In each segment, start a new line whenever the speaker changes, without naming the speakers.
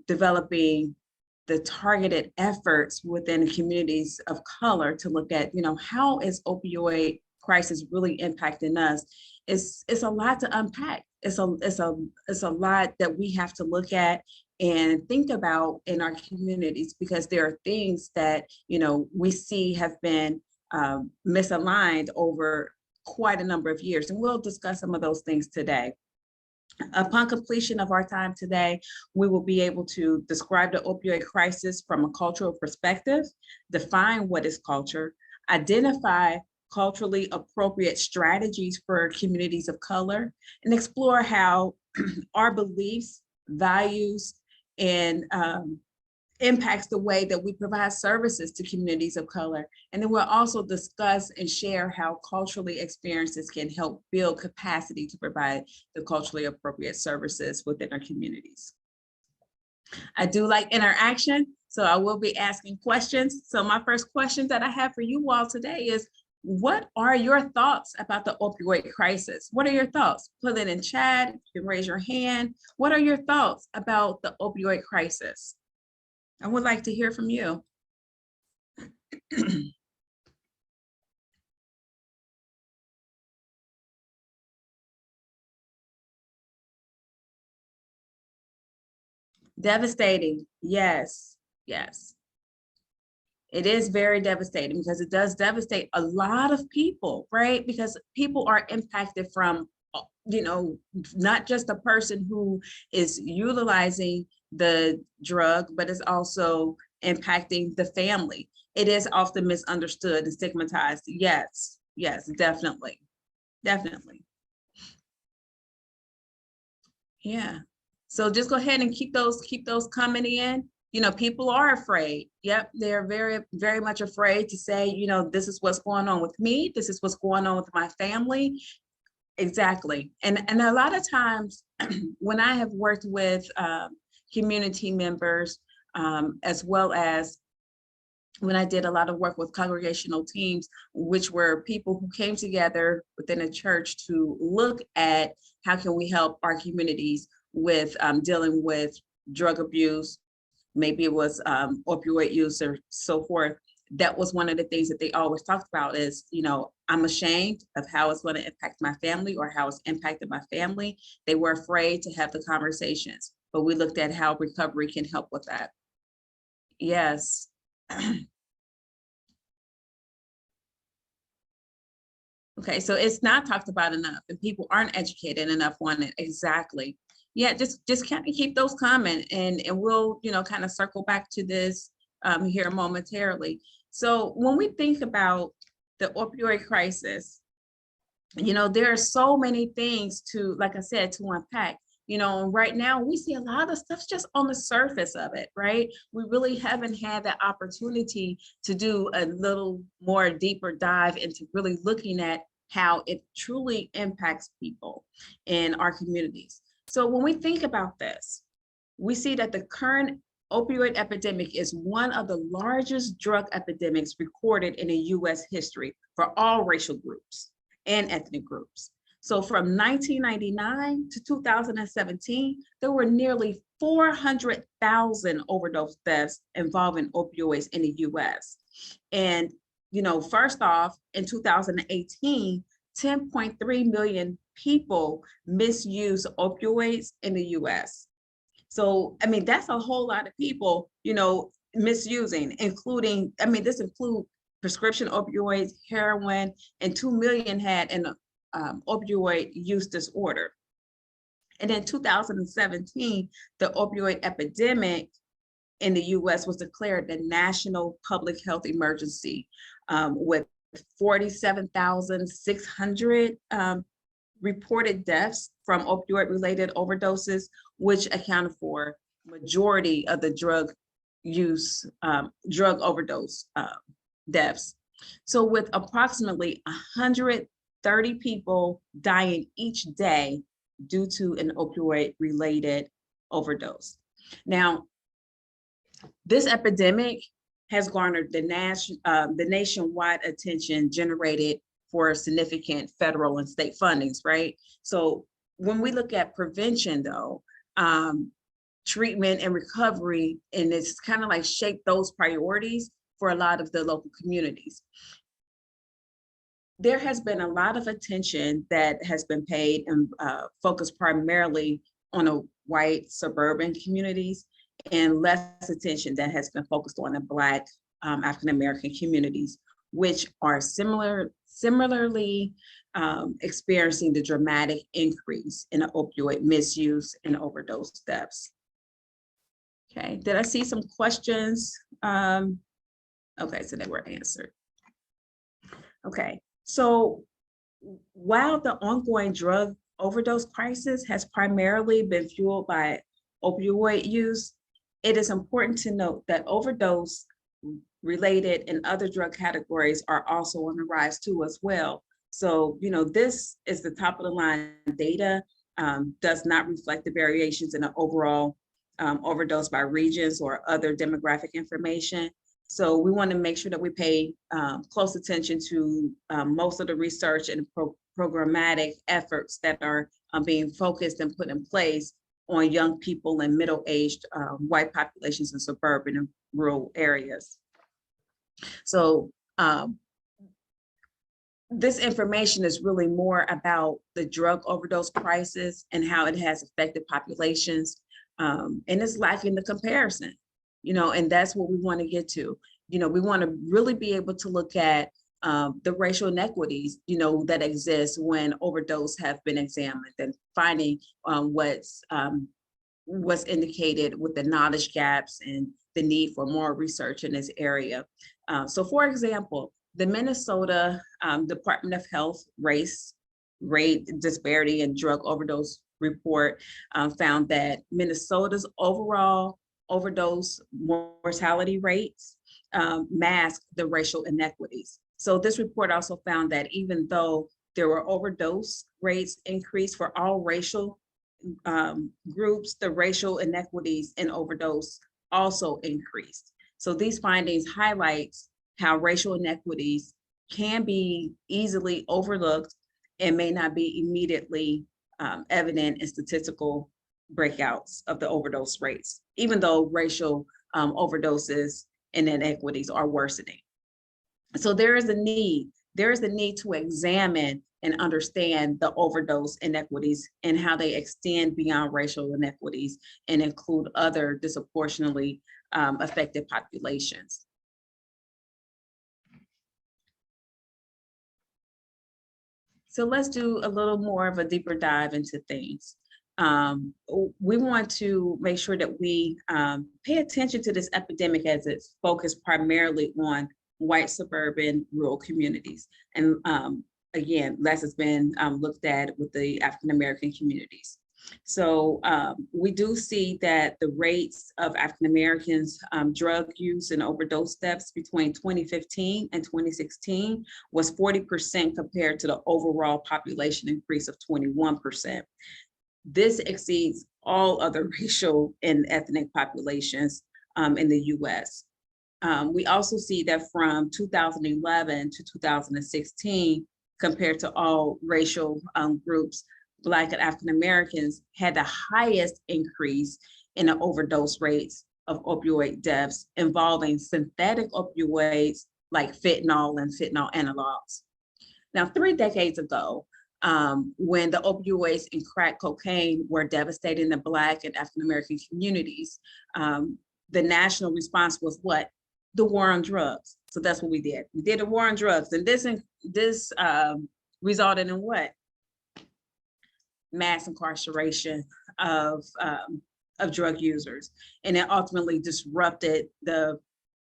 developing the targeted efforts within communities of color to look at, how is opioid crisis really impacting us? It's a lot to unpack. It's a lot that we have to look at and think about in our communities, because there are things that, we see have been misaligned over quite a number of years. And we'll discuss some of those things today. Upon completion of our time today, we will be able to describe the opioid crisis from a cultural perspective, define what is culture, identify culturally appropriate strategies for communities of color, and explore how our beliefs, values, and impacts the way that we provide services to communities of color. And then we'll also discuss and share how culturally experiences can help build capacity to provide the culturally appropriate services within our communities. I do like interaction, so I will be asking questions. So my first question that I have for you all today is, what are your thoughts about the opioid crisis? What are your thoughts? Put it in chat, you can raise your hand. What are your thoughts about the opioid crisis? I would like to hear from you. Devastating, yes, yes. It is very devastating because it does devastate a lot of people, right? Because people are impacted from, not just the person who is utilizing the drug, but it's also impacting the family. It is often misunderstood and stigmatized. Yes, yes, definitely, definitely. Yeah. So just go ahead and keep those coming in. People are afraid. Yep, they're very, very much afraid to say, this is what's going on with me. This is what's going on with my family. Exactly. And a lot of times when I have worked with community members, as well as when I did a lot of work with congregational teams, which were people who came together within a church to look at how can we help our communities with dealing with drug abuse, maybe it was opioid use or so forth. That was one of the things that they always talked about is, I'm ashamed of how it's going to impact my family or how it's impacted my family. They were afraid to have the conversations, but we looked at how recovery can help with that. Yes. Okay, so it's not talked about enough and people aren't educated enough on it. Exactly. Yeah, just kind of keep those coming and we'll, kind of circle back to this here momentarily. So when we think about the opioid crisis, there are so many things to, like I said, to unpack. Right now we see a lot of stuff just on the surface of it, right? We really haven't had that opportunity to do a little more deeper dive into really looking at how it truly impacts people in our communities. So when we think about this, we see that the current opioid epidemic is one of the largest drug epidemics recorded in the US history for all racial groups and ethnic groups. So from 1999 to 2017, there were nearly 400,000 overdose deaths involving opioids in the US. And, first off, in 2018, 10.3 million people misuse opioids in the US. So, that's a whole lot of people, misusing, including, this includes prescription opioids, heroin, and 2 million had an opioid use disorder. And in 2017, the opioid epidemic in the US was declared the national public health emergency with 47,600 reported deaths from opioid-related overdoses, which accounted for majority of the drug overdose deaths. So with approximately 130 people dying each day due to an opioid-related overdose. Now, this epidemic has garnered the nationwide attention generated for significant federal and state fundings, right? So when we look at prevention though, treatment and recovery, and it's kind of like shaped those priorities for a lot of the local communities. There has been a lot of attention that has been paid and focused primarily on a white suburban communities, and less attention that has been focused on the Black African-American communities, which are similarly experiencing the dramatic increase in opioid misuse and overdose deaths. Okay, did I see some questions? Okay, so they were answered. Okay, so while the ongoing drug overdose crisis has primarily been fueled by opioid use, it is important to note that overdose related and other drug categories are also on the rise too as well. So, this is the top of the line data, does not reflect the variations in the overall overdose by regions or other demographic information. So we want to make sure that we pay close attention to most of the research and programmatic efforts that are being focused and put in place on young people and middle-aged white populations in suburban and rural areas. So this information is really more about the drug overdose crisis and how it has affected populations, and it's lacking the comparison, and that's what we want to get to. We want to really be able to look at the racial inequities, that exist when overdose have been examined, and finding what's indicated with the knowledge gaps and the need for more research in this area. So for example, the Minnesota Department of Health Race, Rate, Disparity, and Drug Overdose report found that Minnesota's overall overdose mortality rates mask the racial inequities. So this report also found that even though there were overdose rates increased for all racial groups, the racial inequities in overdose also increased. So these findings highlights how racial inequities can be easily overlooked and may not be immediately evident in statistical breakouts of the overdose rates, even though racial overdoses and inequities are worsening. So there is a need to examine and understand the overdose inequities and how they extend beyond racial inequities and include other disproportionately affected populations. So let's do a little more of a deeper dive into things. We want to make sure that we pay attention to this epidemic as it's focused primarily on white suburban rural communities. And again, less has been looked at with the African-American communities. So we do see that the rates of African-Americans drug use and overdose deaths between 2015 and 2016 was 40% compared to the overall population increase of 21%. This exceeds all other racial and ethnic populations in the US. We also see that from 2011 to 2016, compared to all racial groups, Black and African Americans had the highest increase in the overdose rates of opioid deaths involving synthetic opioids like fentanyl and fentanyl analogs. Now, 3 decades ago, when the opioids and crack cocaine were devastating the Black and African American communities, the national response was what? The war on drugs. So that's what we did. We did a war on drugs, and this resulted in what? Mass incarceration of drug users, and it ultimately disrupted the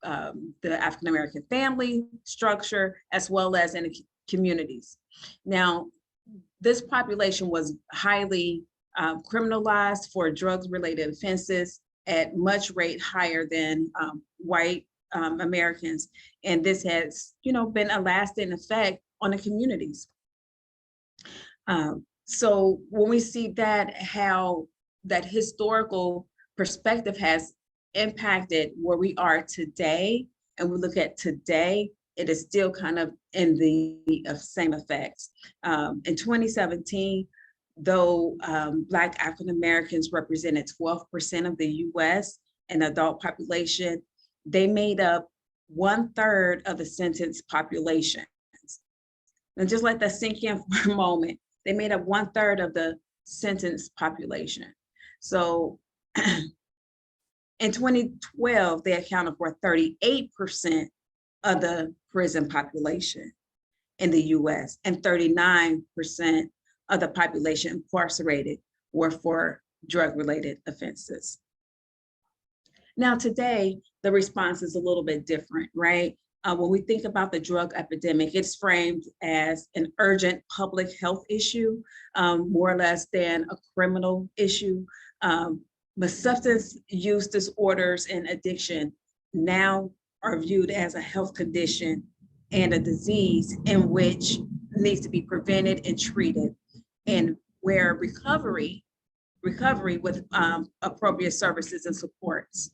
African American family structure as well as in the communities. Now, this population was highly criminalized for drugs-related offenses at much rate higher than white Americans, and this has, been a lasting effect on the communities. So when we see that, how that historical perspective has impacted where we are today, and we look at today, it is still kind of in the same effects. In 2017, though Black African Americans represented 12% of the US and adult population, they made up 1/3 of the sentenced population. And just let that sink in for a moment. They made up 1/3 of the sentenced population. So in 2012, they accounted for 38% of the prison population in the US, and 39% of the population incarcerated were for drug-related offenses. Now today, the response is a little bit different, right? When we think about the drug epidemic, it's framed as an urgent public health issue, more or less than a criminal issue. But substance use disorders and addiction now are viewed as a health condition and a disease in which needs to be prevented and treated, and where recovery with appropriate services and supports.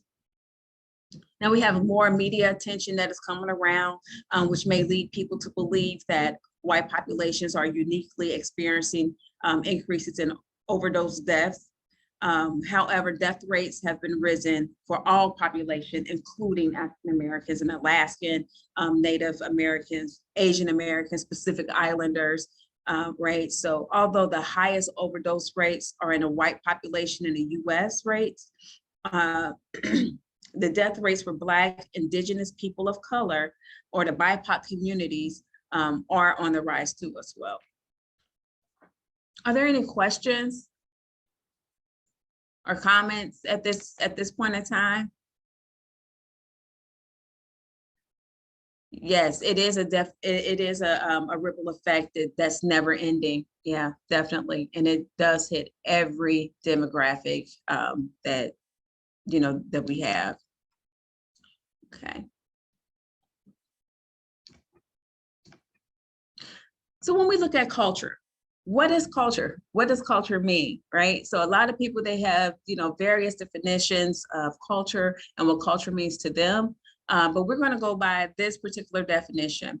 Now we have more media attention that is coming around, which may lead people to believe that white populations are uniquely experiencing increases in overdose deaths. However, death rates have been risen for all population, including African Americans and Alaskan, Native Americans, Asian Americans, Pacific Islanders, right? So although the highest overdose rates are in a white population in the US rates, the death rates for Black, Indigenous people of color, or the BIPOC communities are on the rise too as well. Are there any questions or comments at this point in time? Yes, it is a ripple effect that's never ending. Yeah, definitely, and it does hit every demographic that we have. Okay. So when we look at culture, what is culture? What does culture mean, right? So a lot of people, they have, various definitions of culture and what culture means to them. But we're going to go by this particular definition.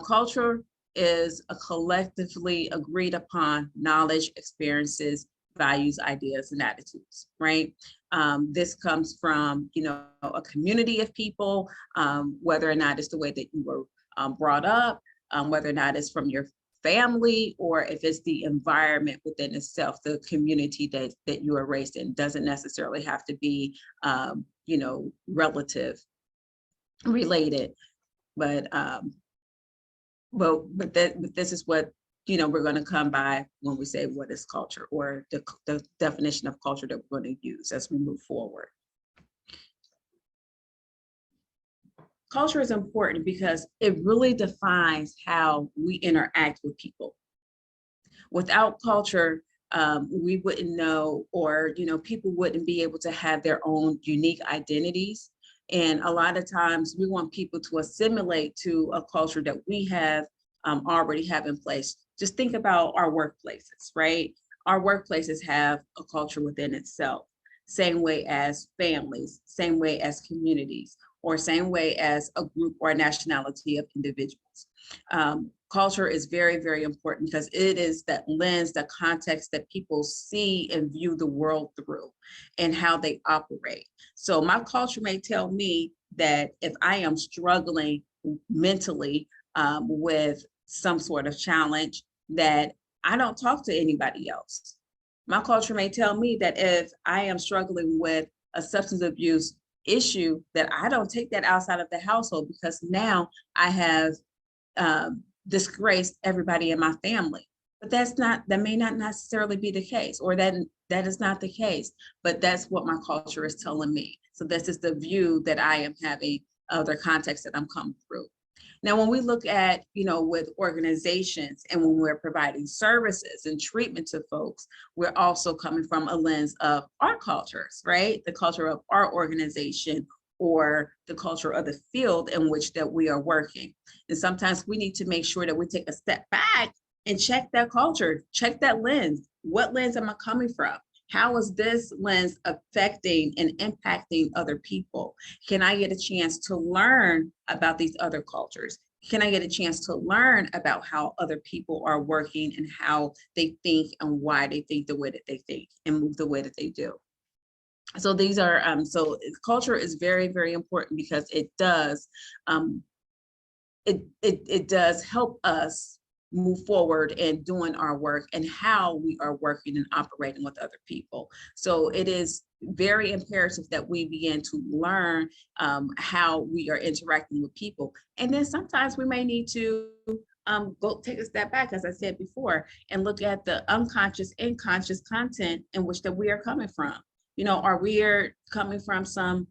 Culture is a collectively agreed upon knowledge, experiences, values, ideas, and attitudes, right? This comes from, a community of people, whether or not it's the way that you were brought up, whether or not it's from your family, or if it's the environment within itself, the community that you are raised in. Doesn't necessarily have to be, relative related, but this is what we're going to come by when we say what is culture, or the definition of culture that we're going to use as we move forward. Culture is important because it really defines how we interact with people. Without culture, we wouldn't know, or people wouldn't be able to have their own unique identities. And a lot of times we want people to assimilate to a culture that we have already have in place. Just think about our workplaces, right? Our workplaces have a culture within itself, same way as families, same way as communities, or same way as a group or a nationality of individuals. Culture is very, very important because it is that lens, the context that people see and view the world through and how they operate. So my culture may tell me that if I am struggling mentally with some sort of challenge, that I don't talk to anybody else. My culture may tell me that if I am struggling with a substance abuse issue, that I don't take that outside of the household, because now I have disgraced everybody in my family. But that may not necessarily be the case, or that is not the case, but that's what my culture is telling me. So this is the view that I am having of the context that I'm coming through. Now, when we look at, with organizations and when we're providing services and treatment to folks, we're also coming from a lens of our cultures, right? The culture of our organization, or the culture of the field in which that we are working. And sometimes we need to make sure that we take a step back and check that culture, check that lens. What lens am I coming from? How is this lens affecting and impacting other people? Can I get a chance to learn about these other cultures? can I get a chance to learn about how other people are working and how they think and why they think the way that they think and move the way that they do. So these are, so culture is very, very important because it does, it does help us move forward in doing our work and how we are working and operating with other people. So it is very imperative that we begin to learn how we are interacting with people. And then sometimes we may need to go take a step back, as I said before, and look at the unconscious and conscious content in which that we are coming from. You know, are we coming from some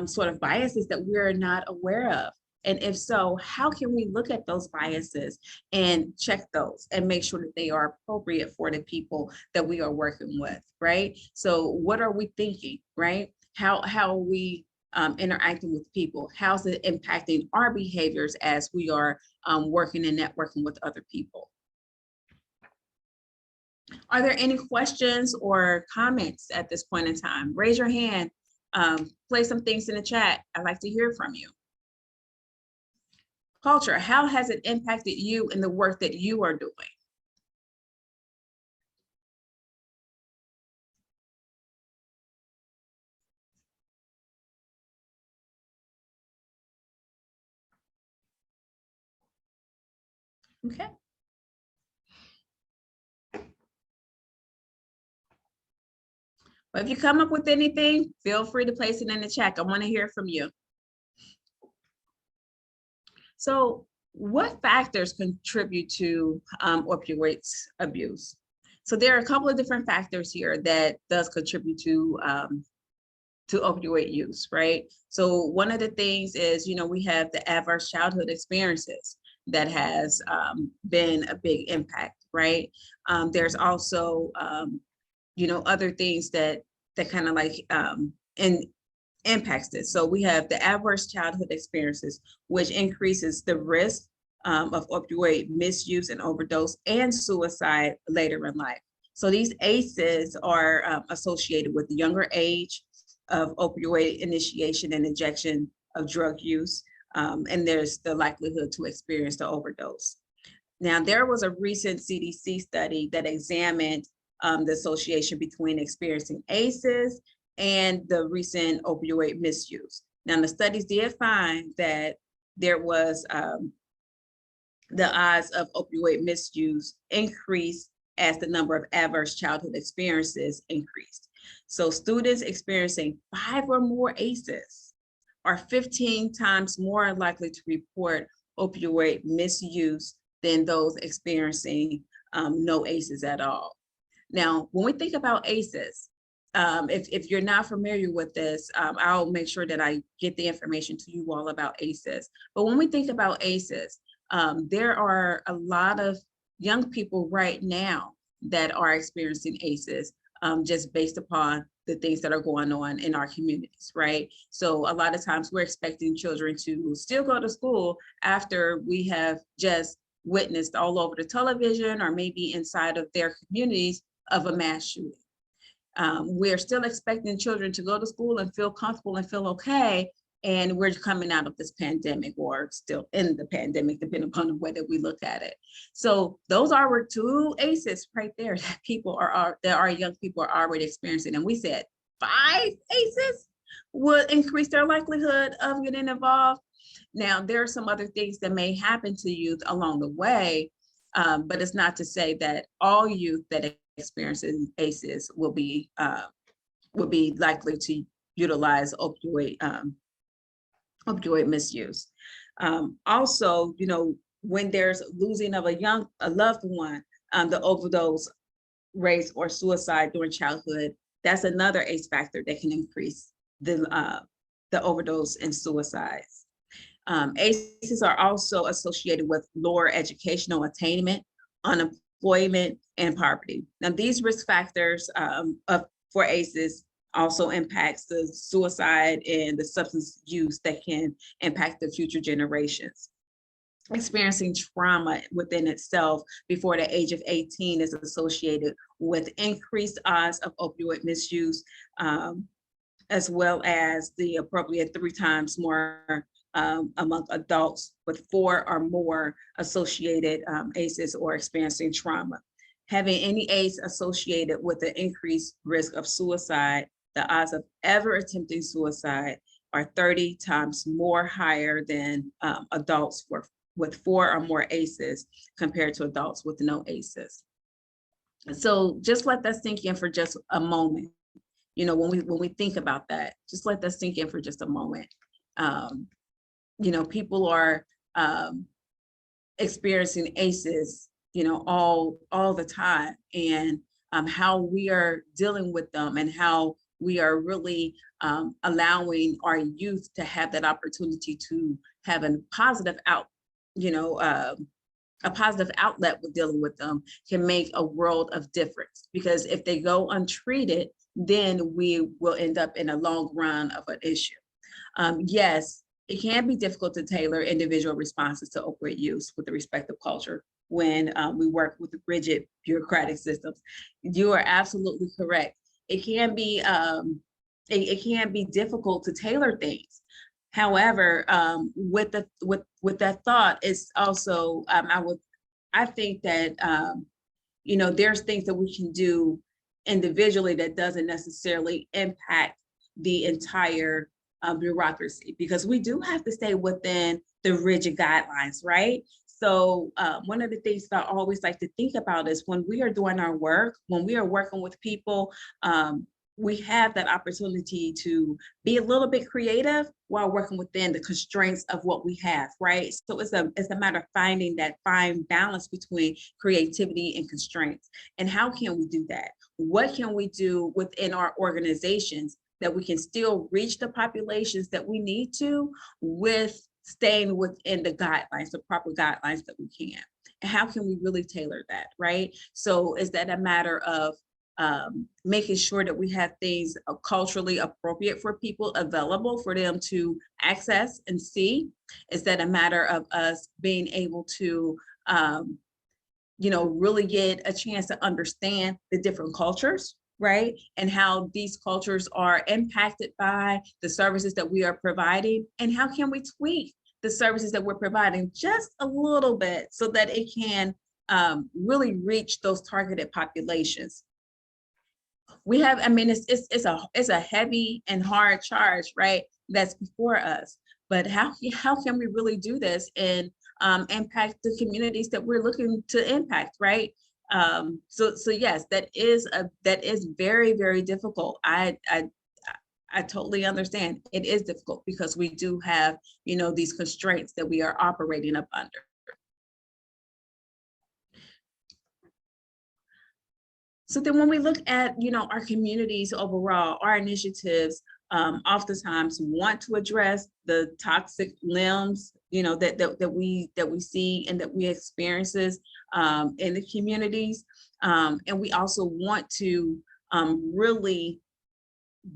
sort of biases that we're not aware of? And if so, how can we look at those biases and check those and make sure that they are appropriate for the people that we are working with, right? So what are we thinking, right? How are we interacting with people? How's it impacting our behaviors as we are working and networking with other people? Are there any questions or comments at this point in time? Raise your hand, place some things in the chat. I'd like to hear from you. Culture, how has it impacted you in the work that you are doing? Okay. But if you come up with anything, feel free to place it in the chat. I want to hear from you. So what factors contribute to opioids abuse? So there are a couple of different factors here that does contribute to opioid use, right? So one of the things is, you know, we have the adverse childhood experiences that has been a big impact, right? There's also, you know, other things that kind of like impacts this. So we have the adverse childhood experiences, which increases the risk of opioid misuse and overdose and suicide later in life. So these ACEs are associated with the younger age of opioid initiation and injection of drug use, and there's the likelihood to experience the overdose. Now, there was a recent CDC study that examined the association between experiencing ACEs and the recent opioid misuse. Now, the studies did find that there was the odds of opioid misuse increased as the number of adverse childhood experiences increased. So students experiencing 5 or more ACEs are 15 times more likely to report opioid misuse than those experiencing no ACEs at all. Now, when we think about ACEs, if you're not familiar with this, I'll make sure that I get the information to you all about ACEs. But when we think about ACEs, there are a lot of young people right now that are experiencing ACEs just based upon the things that are going on in our communities, right? So a lot of times we're expecting children to still go to school after we have just witnessed all over the television or maybe inside of their communities of a mass shooting. We're still expecting children to go to school and feel comfortable and feel okay, and we're coming out of this pandemic or still in the pandemic, depending upon the way that we look at it. So those are 2 ACEs right there that our young people are already experiencing. And we said 5 ACEs would increase their likelihood of getting involved. Now, there are some other things that may happen to youth along the way, but it's not to say that all youth that experiencing ACEs will be likely to utilize opioid misuse. Also, you know, when there's losing of a loved one, the overdose rates or suicide during childhood, that's another ACE factor that can increase the overdose and suicides. ACEs are also associated with lower educational attainment, unemployment, and poverty. Now, these risk factors for ACEs also impacts the suicide and the substance use that can impact the future generations. Experiencing trauma within itself before the age of 18 is associated with increased odds of opioid misuse, as well as the appropriate 3 times more among adults with 4 or more associated ACEs or experiencing trauma. Having any ACE associated with an increased risk of suicide, the odds of ever attempting suicide are 30 times more higher than adults with 4 or more ACEs compared to adults with no ACEs. So just let that sink in for just a moment. You know, when we think about that, just let that sink in for just a moment. You know, people are experiencing ACEs, you know, all the time, and how we are dealing with them and how we are really allowing our youth to have that opportunity to have a positive a positive outlet with dealing with them can make a world of difference. Because if they go untreated, then we will end up in a long run of an issue. Yes, it can be difficult to tailor individual responses to opioid use with the respective culture when we work with rigid bureaucratic systems. You are absolutely correct. It can be difficult to tailor things. However, with that thought, it's also I think that you know, there's things that we can do individually that doesn't necessarily impact the entire bureaucracy, because we do have to stay within the rigid guidelines, right? So one of the things that I always like to think about is when we are doing our work, when we are working with people, we have that opportunity to be a little bit creative while working within the constraints of what we have, right? So it's a matter of finding that fine balance between creativity and constraints. And how can we do that? What can we do within our organizations that we can still reach the populations that we need to, with staying within the guidelines, the proper guidelines that we can? And how can we really tailor that, right? So is that a matter of making sure that we have things culturally appropriate for people available for them to access and see? Is that a matter of us being able to, you know, really get a chance to understand the different cultures, right? And how these cultures are impacted by the services that we are providing, and how can we tweak the services that we're providing just a little bit so that it can really reach those targeted populations. We have, I mean, it's a heavy and hard charge, right, that's before us. But how can we really do this and impact the communities that we're looking to impact, right? So yes, that is very, very difficult. I totally understand. It is difficult because we do have, you know, these constraints that we are operating up under. So then when we look at, you know, our communities overall, our initiatives oftentimes want to address the toxic limbs, you know, that we see and that we experiences in the communities. And we also want to really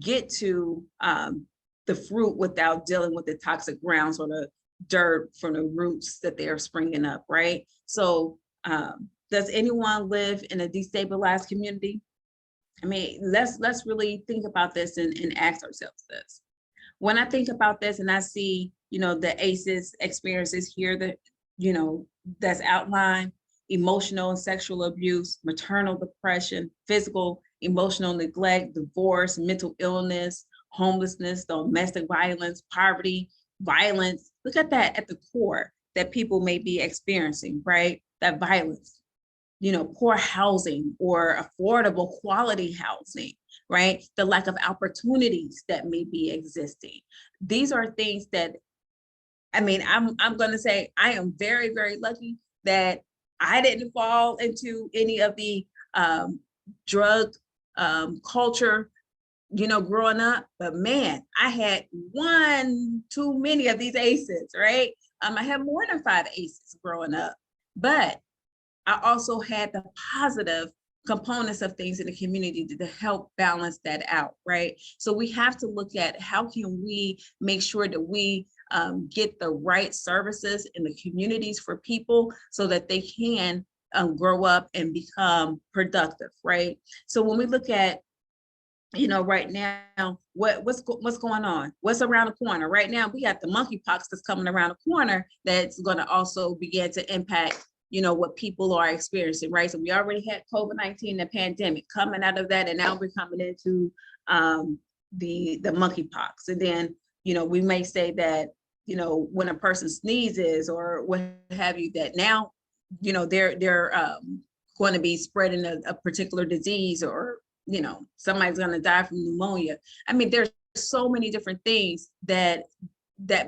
get to the fruit without dealing with the toxic grounds or the dirt from the roots that they are springing up, right? So does anyone live in a destabilized community? I mean, let's really think about this and ask ourselves this. When I think about this and I see, you know, the ACEs experiences here that, you know, that's outlined: emotional and sexual abuse, maternal depression, physical, emotional neglect, divorce, mental illness, homelessness, domestic violence, poverty, violence. Look at that at the core that people may be experiencing, right? That violence. You know, poor housing or affordable quality housing, right? The lack of opportunities that may be existing. These are things that, I mean, I'm going to say I am very, very lucky that I didn't fall into any of the drug culture, you know, growing up. But man, I had one too many of these ACEs, right? I had more than 5 ACEs growing up, but I also had the positive components of things in the community to help balance that out, right? So we have to look at how can we make sure that we get the right services in the communities for people so that they can grow up and become productive, right? So when we look at right now, what's going on? What's around the corner? Right now, we got the monkeypox that's coming around the corner that's going to also begin to impact, what people are experiencing, right? So we already had COVID-19, the pandemic, coming out of that, and now we're coming into the monkeypox. And then, we may say that, when a person sneezes or what have you, that now, they're going to be spreading a particular disease, or somebody's going to die from pneumonia. I mean, there's so many different things that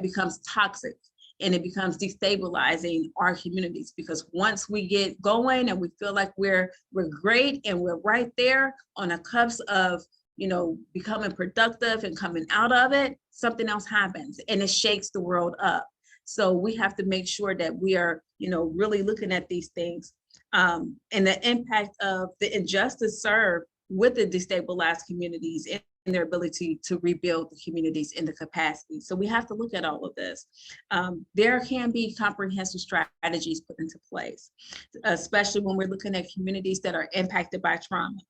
becomes toxic, and it becomes destabilizing our communities, because once we get going and we feel like we're great and we're right there on the cusp of becoming productive and coming out of it, something else happens and it shakes the world up. So we have to make sure that we are really looking at these things, and the impact of the injustice served with the destabilized communities and their ability to rebuild the communities in the capacity. So we have to look at all of this. There can be comprehensive strategies put into place, especially when we're looking at communities that are impacted by trauma.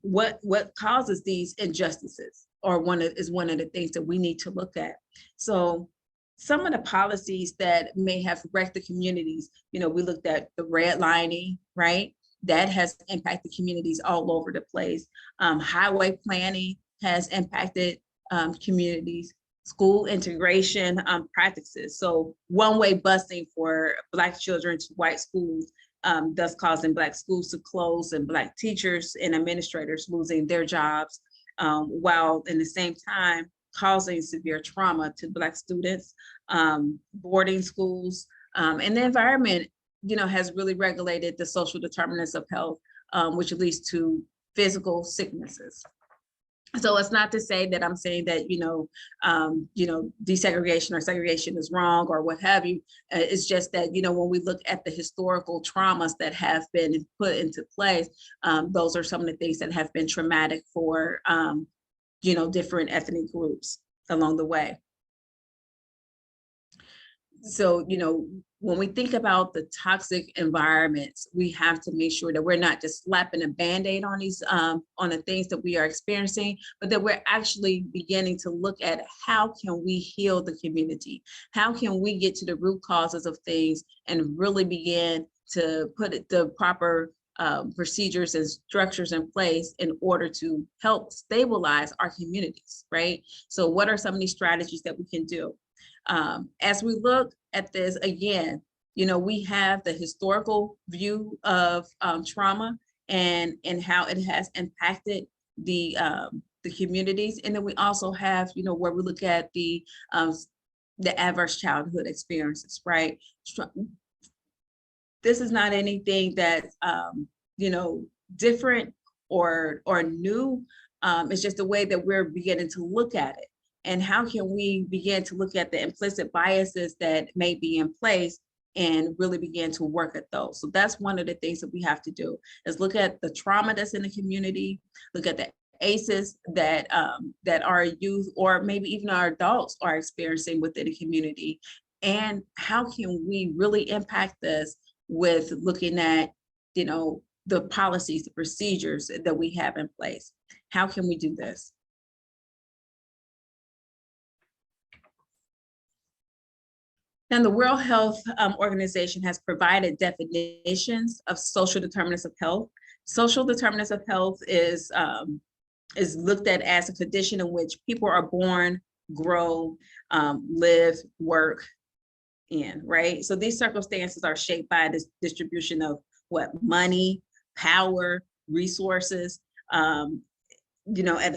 What causes these injustices, or is one of the things that we need to look at. So some of the policies that may have wrecked the communities, we looked at the redlining, right? That has impacted communities all over the place. Highway planning has impacted communities. School integration practices. So one-way busing for Black children to white schools, thus causing Black schools to close and Black teachers and administrators losing their jobs, while in the same time causing severe trauma to Black students. Boarding schools, and the environment has really regulated the social determinants of health, which leads to physical sicknesses. So it's not to say that I'm saying that, desegregation or segregation is wrong or what have you. It's just that, when we look at the historical traumas that have been put into place, those are some of the things that have been traumatic for, different ethnic groups along the way. So, when we think about the toxic environments, we have to make sure that we're not just slapping a Band-Aid on these, on the things that we are experiencing, but that we're actually beginning to look at how can we heal the community? How can we get to the root causes of things and really begin to put the proper procedures and structures in place in order to help stabilize our communities, right? So what are some of these strategies that we can do? As we look at this again, we have the historical view of trauma and how it has impacted the communities, and then we also have where we look at the adverse childhood experiences, right? This is not anything that's different or new. It's just the way that we're beginning to look at it. And how can we begin to look at the implicit biases that may be in place and really begin to work at those? So that's one of the things that we have to do, is look at the trauma that's in the community, look at the ACEs that our youth or maybe even our adults are experiencing within the community. And how can we really impact this with looking at, the policies, the procedures that we have in place? How can we do this? Now, the World Health Organization has provided definitions of social determinants of health. Social determinants of health is looked at as a condition in which people are born, grow, live, work in, right? So these circumstances are shaped by this distribution of money, power, resources, at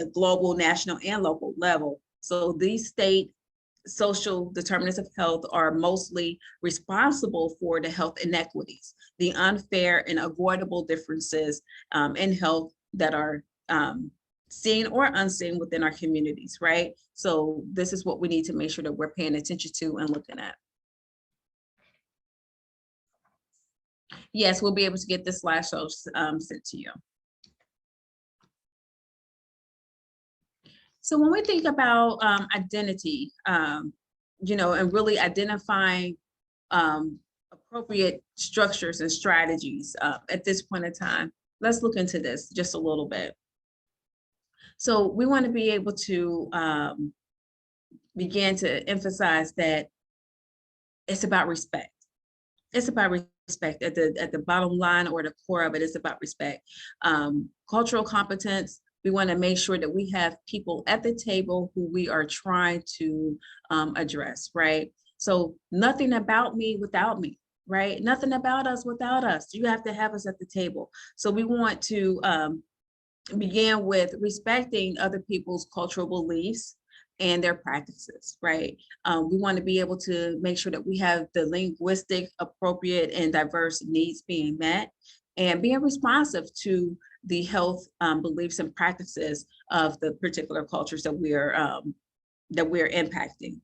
a global, national, and local level. So these state social determinants of health are mostly responsible for the health inequities, the unfair and avoidable differences in health that are seen or unseen within our communities, right? So this is what we need to make sure that we're paying attention to and looking at. Yes, we'll be able to get this slideshow sent to you. So when we think about identity, and really identifying appropriate structures and strategies at this point in time, let's look into this just a little bit. So we want to be able to begin to emphasize that it's about respect. It's about respect at the bottom line, or the core of it is about respect. Cultural competence, we want to make sure that we have people at the table who we are trying to address, right? So nothing about me without me, right? Nothing about us without us. You have to have us at the table. So we want to begin with respecting other people's cultural beliefs and their practices, right? We want to be able to make sure that we have the linguistic, appropriate, and diverse needs being met, and being responsive to the health beliefs and practices of the particular cultures that we're impacting.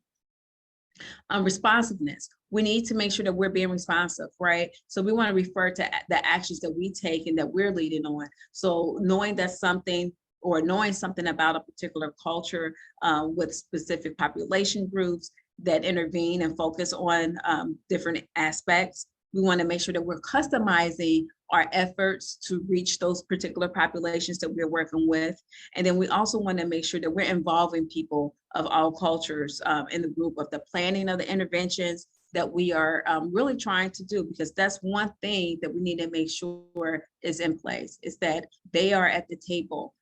Responsiveness. We need to make sure that we're being responsive, right? So we want to refer to the actions that we take and that we're leading on. So knowing that something, or knowing something about a particular culture with specific population groups that intervene and focus on different aspects, we want to make sure that we're customizing our efforts to reach those particular populations that we're working with. And then we also want to make sure that we're involving people of all cultures in the group of the planning of the interventions that we are really trying to do, because that's one thing that we need to make sure is in place, is that they are at the table.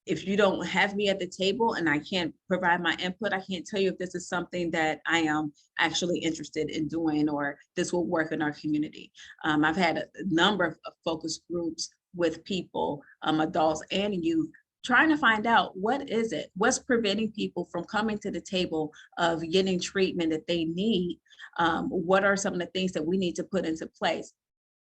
If you don't have me at the table and I can't provide my input, I can't tell you if this is something that I am actually interested in doing, or this will work in our community. I've had a number of focus groups with people, adults and youth, trying to find out what's preventing people from coming to the table of getting treatment that they need. What are some of the things that we need to put into place?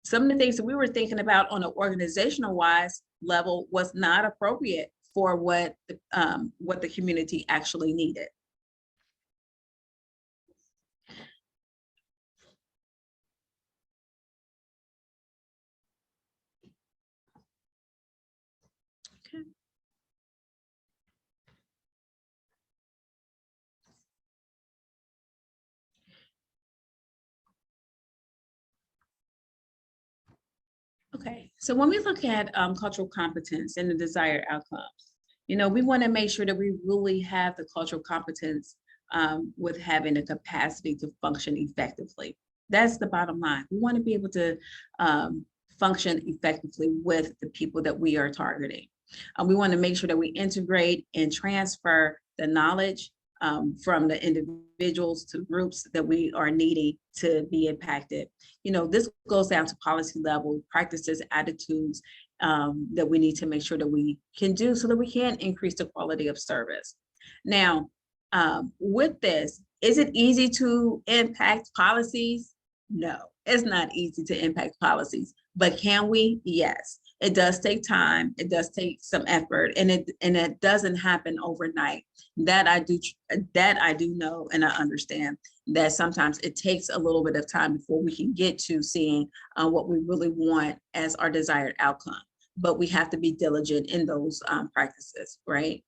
Some of the things that we were thinking about on an organizational wise level was not appropriate for what the community actually needed. Okay. Okay, so when we look at cultural competence and the desired outcomes, we want to make sure that we really have the cultural competence with having the capacity to function effectively. That's the bottom line. We want to be able to function effectively with the people that we are targeting. We want to make sure that we integrate and transfer the knowledge from the individuals to groups that we are needing to be impacted. This goes down to policy level, practices, attitudes that we need to make sure that we can do so that we can increase the quality of service. Now, with this, is it easy to impact policies? No, it's not easy to impact policies, but can we? Yes. It does take time. It does take some effort, and it doesn't happen overnight. That I do know, and I understand that sometimes it takes a little bit of time before we can get to seeing what we really want as our desired outcome. But we have to be diligent in those practices, right?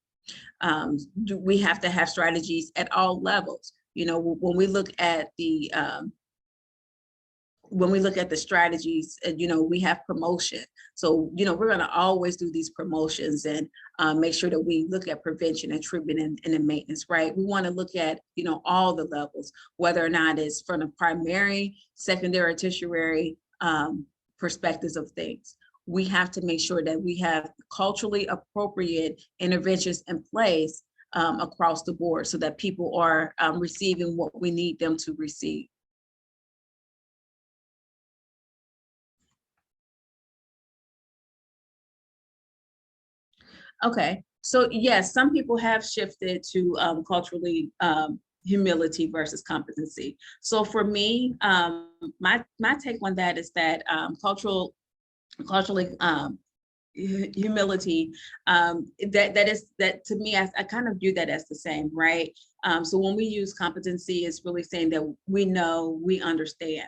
We have to have strategies at all levels. When we look at the strategies, we have promotion. So, we're going to always do these promotions and make sure that we look at prevention and treatment and maintenance, right? We want to look at, all the levels, whether or not it's from the primary, secondary, tertiary perspectives of things. We have to make sure that we have culturally appropriate interventions in place across the board so that people are receiving what we need them to receive. Okay, so yes, some people have shifted to culturally humility versus competency. So for me, my take on that is that culturally humility, that to me, I kind of view that as the same, right? So when we use competency, it's really saying that we know, we understand.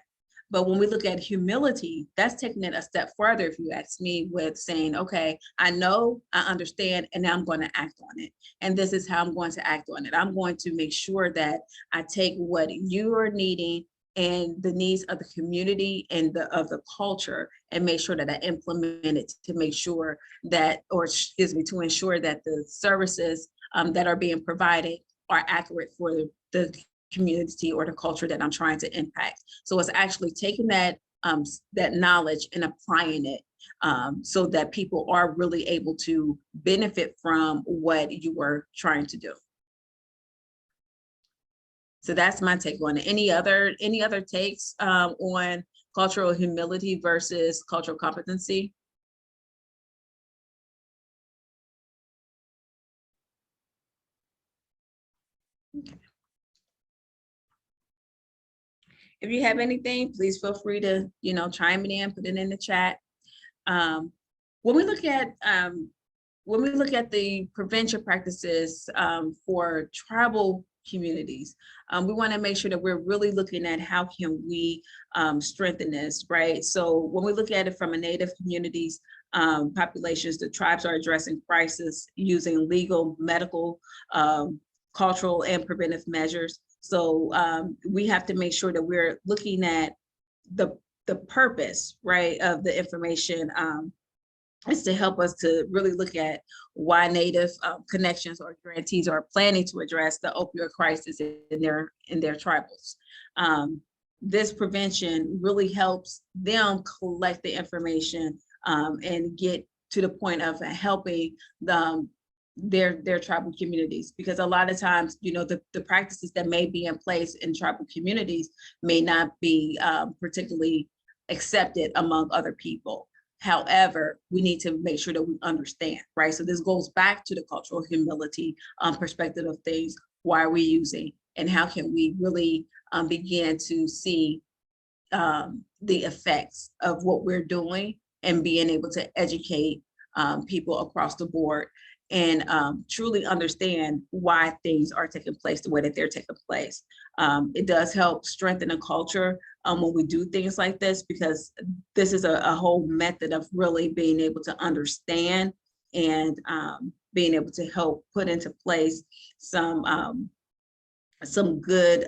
But when we look at humility, that's taking it a step further, if you ask me, with saying, okay, I know, I understand, and now I'm going to act on it. And this is how I'm going to act on it. I'm going to make sure that I take what you are needing and the needs of the community and of the culture, and make sure that I implement it to make sure that, or excuse me, to ensure that the services that are being provided are accurate for the community or the culture that I'm trying to impact. So it's actually taking that that knowledge and applying it so that people are really able to benefit from what you were trying to do. So that's my take on it. Any other takes on cultural humility versus cultural competency? Okay. If you have anything, please feel free to, chime it in, put it in the chat. When we look at the prevention practices for tribal communities, we want to make sure that we're really looking at how can we strengthen this, right? So when we look at it from a Native communities populations, the tribes are addressing crisis using legal, medical, cultural, and preventive measures. So we have to make sure that we're looking at the purpose, right, of the information is to help us to really look at why Native connections or grantees are planning to address the opioid crisis in their tribals. This prevention really helps them collect the information and get to the point of helping their tribal communities, because a lot of times, the practices that may be in place in tribal communities may not be particularly accepted among other people. However, we need to make sure that we understand, right? So this goes back to the cultural humility perspective of things. Why are we using, and how can we really begin to see the effects of what we're doing, and being able to educate people across the board, and truly understand why things are taking place the way that they're taking place. It does help strengthen a culture when we do things like this, because this is a whole method of really being able to understand and being able to help put into place some good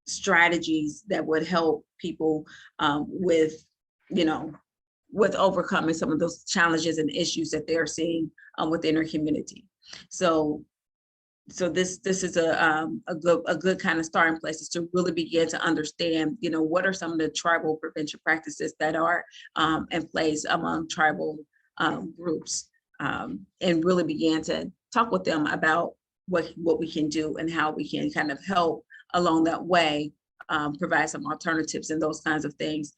strategies that would help people with overcoming some of those challenges and issues that they're seeing within their community. So this is a good kind of starting place, is to really begin to understand, what are some of the tribal prevention practices that are in place among tribal groups, and really begin to talk with them about what we can do and how we can kind of help along that way, provide some alternatives and those kinds of things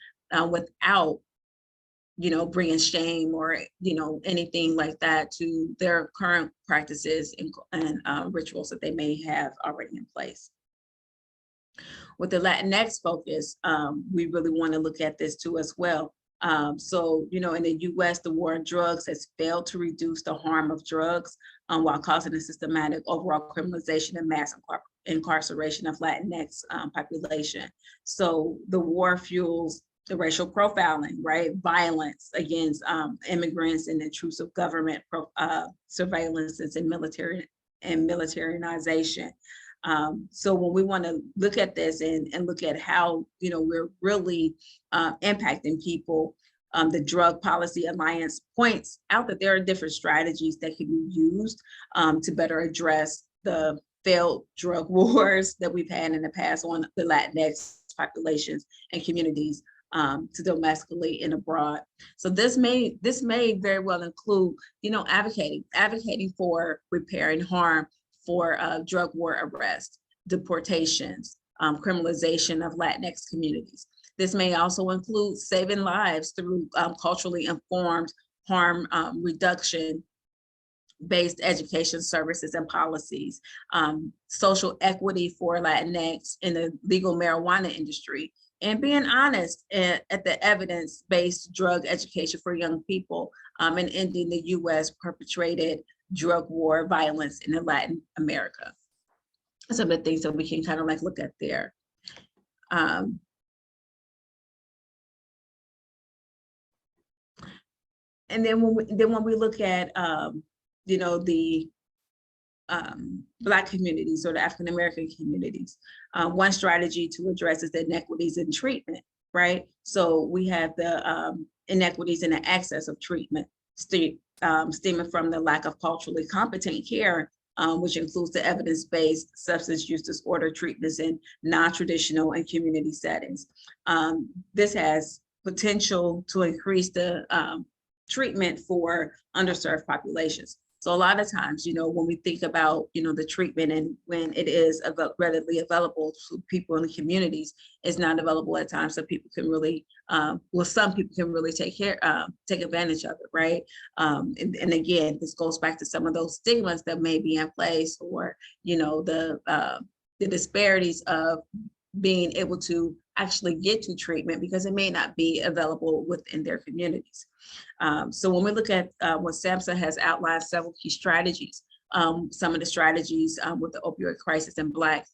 without bringing shame or, anything like that to their current practices and rituals that they may have already in place. With the Latinx focus, we really want to look at this too as well. So, in the US, the war on drugs has failed to reduce the harm of drugs while causing a systematic overall criminalization and mass incarceration of Latinx population. So the war fuels the racial profiling, right? Violence against immigrants and intrusive government surveillance and militarization. So when we want to look at this and look at how, we're really impacting people, the Drug Policy Alliance points out that there are different strategies that can be used to better address the failed drug wars that we've had in the past on the Latinx populations and communities, to domestically and abroad. So this may very well include, advocating for repairing harm, for drug war arrest, deportations, criminalization of Latinx communities. This may also include saving lives through culturally informed harm reduction based education services and policies, social equity for Latinx in the legal marijuana industry, and being honest at the evidence-based drug education for young people, and ending the US perpetrated drug war violence in Latin America. Some of the things that we can kind of look at there. And then when we look at, the Black communities or the African American communities. One strategy to address is the inequities in treatment, right? So we have the inequities in the access of treatment, stemming from the lack of culturally competent care, which includes the evidence-based substance use disorder treatments in non-traditional and community settings. This has potential to increase the treatment for underserved populations. So a lot of times, when we think about, the treatment and when it is readily available to people in the communities, it's not available at times. So people can really, some people can really take advantage of it, right? And again, this goes back to some of those stigmas that may be in place, or, the disparities of being able to actually get to treatment because it may not be available within their communities. So when we look at what SAMHSA has outlined several key strategies, some of the strategies with the opioid crisis in Black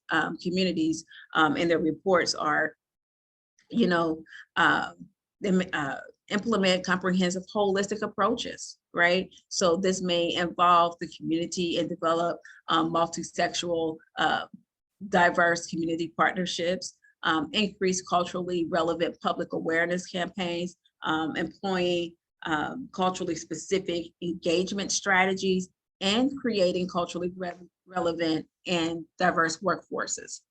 communities in their reports are, implement comprehensive holistic approaches, right? So this may involve the community and develop multi-sexual, diverse community partnerships, increase culturally relevant public awareness campaigns, employing culturally specific engagement strategies, and creating culturally relevant and diverse workforces.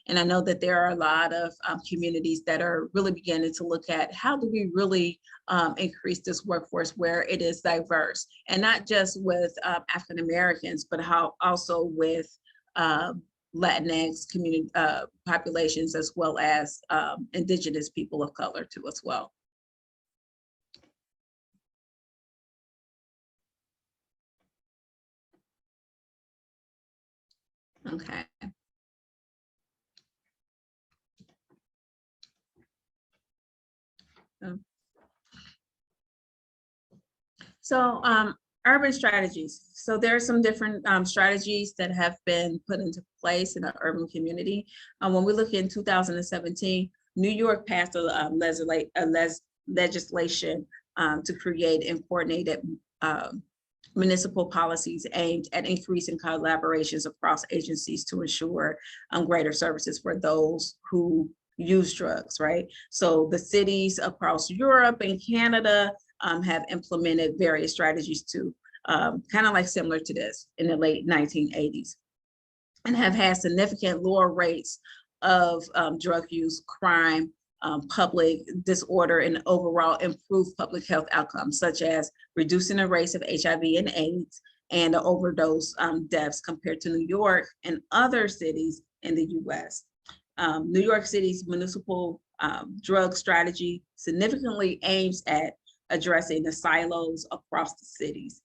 And I know that there are a lot of communities that are really beginning to look at how do we really increase this workforce where it is diverse, and not just with African Americans, but how also with Latinx community populations, as well as indigenous people of color too as well. Okay. So urban strategies. So there are some different strategies that have been put into place in the urban community. When we look in 2017, New York passed a legislation to create and coordinated municipal policies aimed at increasing collaborations across agencies to ensure greater services for those who use drugs, right? So the cities across Europe and Canada have implemented various strategies to kind of like similar to this in the late 1980s, and have had significant lower rates of drug use, crime, public disorder, and overall improved public health outcomes, such as reducing the rates of HIV and AIDS and the overdose deaths compared to New York and other cities in the US. New York City's municipal drug strategy significantly aims at addressing the silos across the cities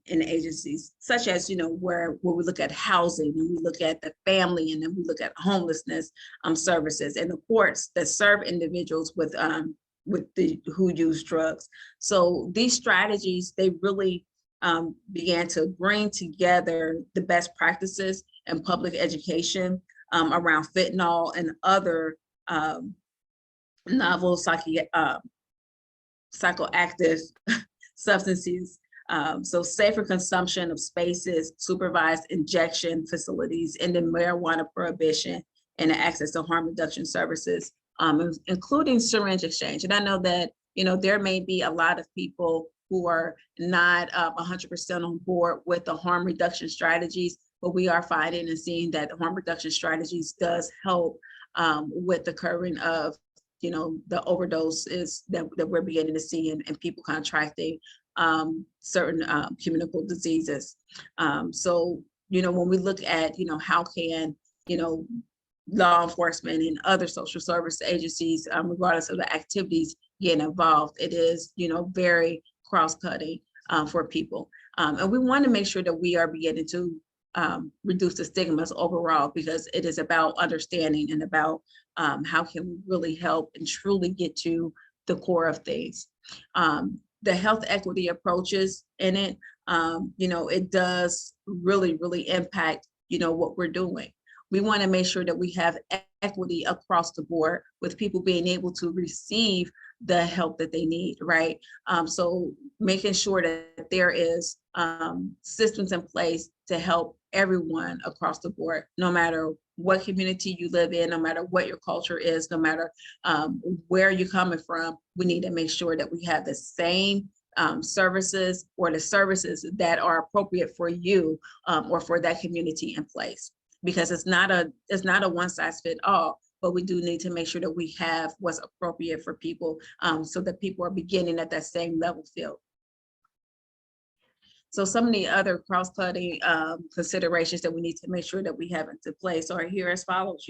in agencies, such as, where we look at housing, and we look at the family, and then we look at homelessness services, and the courts that serve individuals with who use drugs. So these strategies, they really began to bring together the best practices in public education around fentanyl and other novel psychoactive substances. So safer consumption of spaces, supervised injection facilities, and then marijuana prohibition, and the access to harm reduction services, including syringe exchange. And I know that, there may be a lot of people who are not 100% on board with the harm reduction strategies, but we are finding and seeing that the harm reduction strategies does help with the curbing of, the overdoses that we're beginning to see and people contracting certain communicable diseases. So, when we look at, how can, law enforcement and other social service agencies, regardless of the activities, get involved, it is, very cross-cutting for people. And we want to make sure that we are beginning to reduce the stigmas overall, because it is about understanding and about how can we really help and truly get to the core of things. The health equity approaches in it, it does really, really impact, what we're doing. We want to make sure that we have equity across the board, with people being able to receive the help that they need, right? So making sure that there is systems in place to help everyone across the board, no matter what community you live in, no matter what your culture is, no matter where you're coming from. We need to make sure that we have the same services, or the services that are appropriate for you or for that community in place, because it's not a one size fit all, but we do need to make sure that we have what's appropriate for people, so that people are beginning at that same level field. So some of the other cross-cutting considerations that we need to make sure that we have into place are here as follows.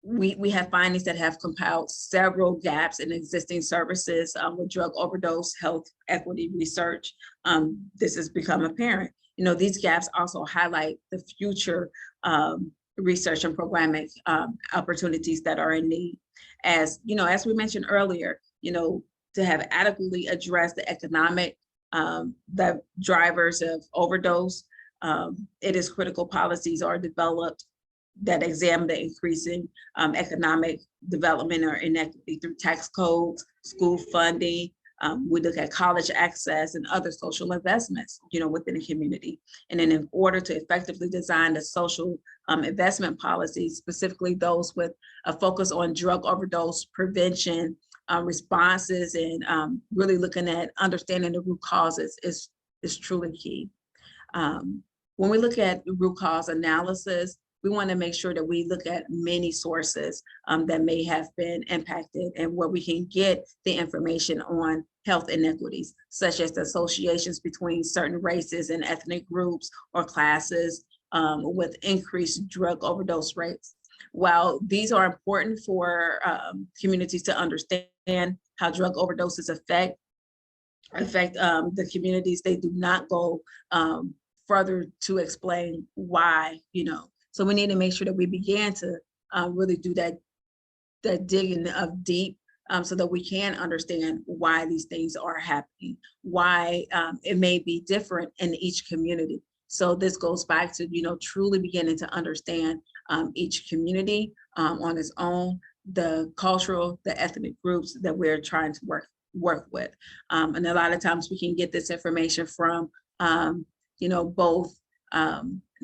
We have findings that have compiled several gaps in existing services with drug overdose health equity research. This has become apparent. These gaps also highlight the future research and programmatic opportunities that are in need. As we mentioned earlier, to have adequately addressed the economic the drivers of overdose, it is critical policies are developed that examine the increasing economic development or inequity through tax codes, school funding. We look at college access and other social investments, within the community. And then in order to effectively design the social investment policies, specifically those with a focus on drug overdose prevention, responses, and really looking at understanding the root causes is truly key. When we look at root cause analysis, we want to make sure that we look at many sources that may have been impacted, and where we can get the information on health inequities, such as the associations between certain races and ethnic groups or classes with increased drug overdose rates. While these are important for communities to understand how drug overdoses affect the communities, they do not go further to explain why, So we need to make sure that we begin to really do that digging of deep, so that we can understand why these things are happening, why it may be different in each community. So this goes back to, truly beginning to understand each community on its own, the cultural, the ethnic groups that we're trying to work with. And a lot of times we can get this information from, both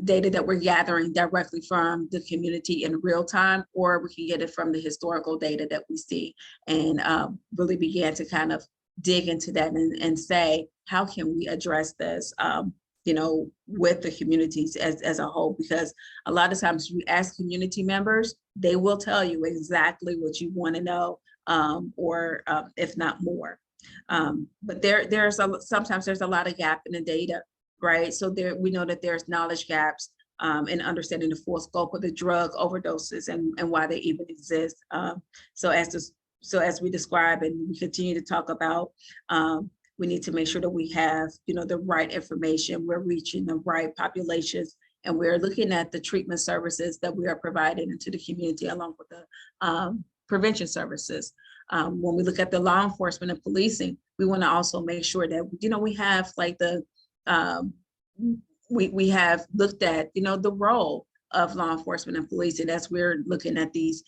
data that we're gathering directly from the community in real time, or we can get it from the historical data that we see, and really begin to kind of dig into that and say, how can we address this, with the communities as a whole? Because a lot of times you ask community members, they will tell you exactly what you want to know, or if not more. But sometimes there's a lot of gap in the data, right? So we know that there's knowledge gaps in understanding the full scope of the drug overdoses and why they even exist. So as we describe and we continue to talk about, we need to make sure that we have, the right information, we're reaching the right populations, and we're looking at the treatment services that we are providing into the community, along with the prevention services. When we look at the law enforcement and policing, we want to also make sure that, we have like we have looked at, the role of law enforcement and policing as we're looking at these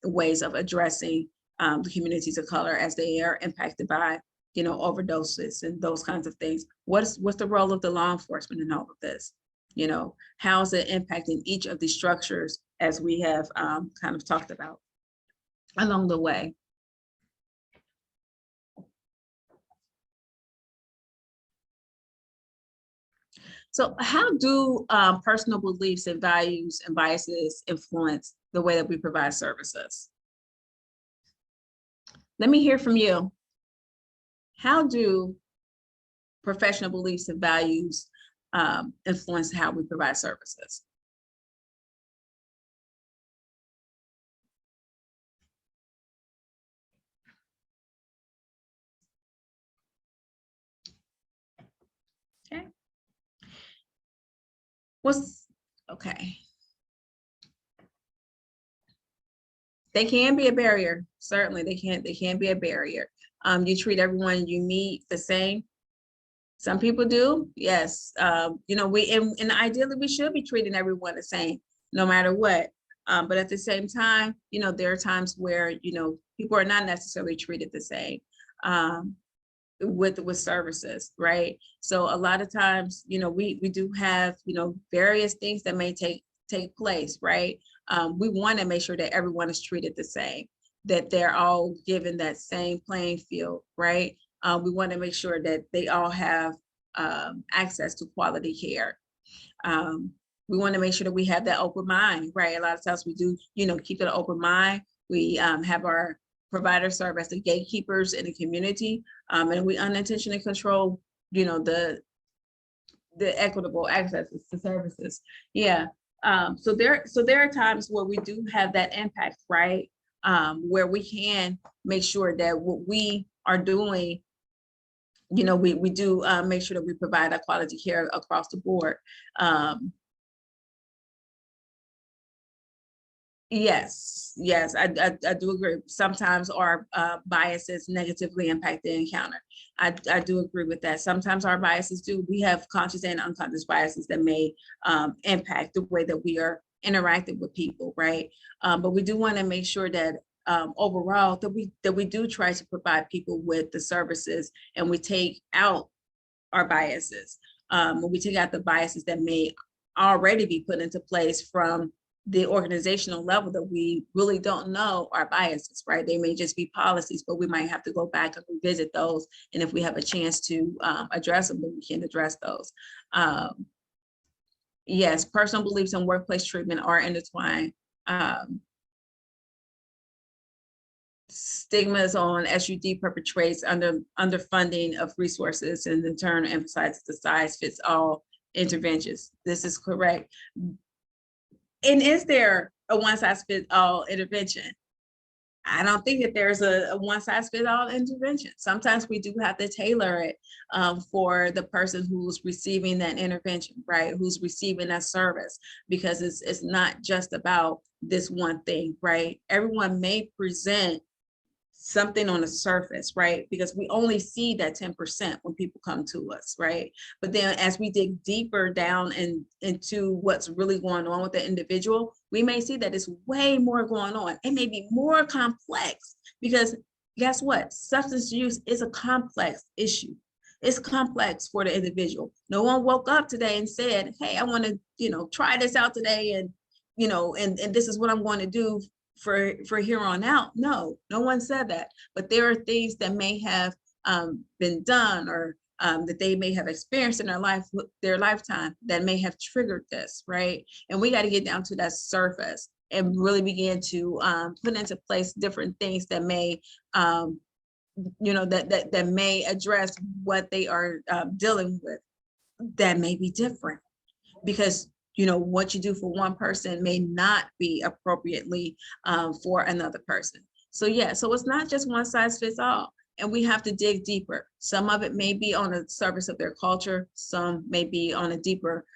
ways of addressing the communities of color as they are impacted by, overdoses and those kinds of things. What's the role of the law enforcement in all of this? How is it impacting each of these structures, as we have kind of talked about along the way? So how do personal beliefs and values and biases influence the way that we provide services? Let me hear from you. How do professional beliefs and values influence how we provide services? Okay. Okay. They can be a barrier. Certainly they can be a barrier. You treat everyone you meet the same. Some people do, yes. And ideally we should be treating everyone the same, no matter what. But at the same time, there are times where, people are not necessarily treated the same. with services, right? So a lot of times, we do have, various things that may take place, right? We want to make sure that everyone is treated the same, that they're all given that same playing field, right? We want to make sure that they all have access to quality care. We want to make sure that we have that open mind, right? A lot of times we do, keep an open mind. We have our providers serve as the gatekeepers in the community, and we unintentionally control, the equitable access to services. Yeah. So there are times where we do have that impact, right? Where we can make sure that what we are doing, we do make sure that we provide a quality care across the board. Yes, I do agree. Sometimes our biases negatively impact the encounter. I do agree with that. Sometimes our biases do. We have conscious and unconscious biases that may impact the way that we are interacting with people, right? But we do want to make sure that overall that we do try to provide people with the services, and we take out our biases. When we take out the biases that may already be put into place from the organizational level, that we really don't know our biases, right? They may just be policies, but we might have to go back and revisit those. And if we have a chance to address them, then we can address those. Yes, personal beliefs and workplace treatment are intertwined. Stigmas on SUD perpetrates underfunding of resources, and in turn emphasizes the size fits all interventions. This is correct. And is there a one size fits all intervention? I don't think that there's a one size fits all intervention. Sometimes we do have to tailor it for the person who's receiving that intervention, right? Who's receiving that service, because it's not just about this one thing, right? Everyone may present something on the surface, right? Because we only see that 10% when people come to us, right? But then as we dig deeper down into what's really going on with the individual, we may see that it's way more going on. It may be more complex, because guess what? Substance use is a complex issue. It's complex for the individual. No one woke up today and said, hey, I want to, try this out today, and, and this is what I'm going to do for here on out. No one said that, but there are things that may have been done, or that they may have experienced in their lifetime that may have triggered this, right? And we got to get down to that surface and really begin to put into place different things that may that may address what they are dealing with, that may be different, because what you do for one person may not be appropriately for another person. So yeah, so it's not just one size fits all, and we have to dig deeper. Some of it may be on the surface of their culture, some may be on a deeper,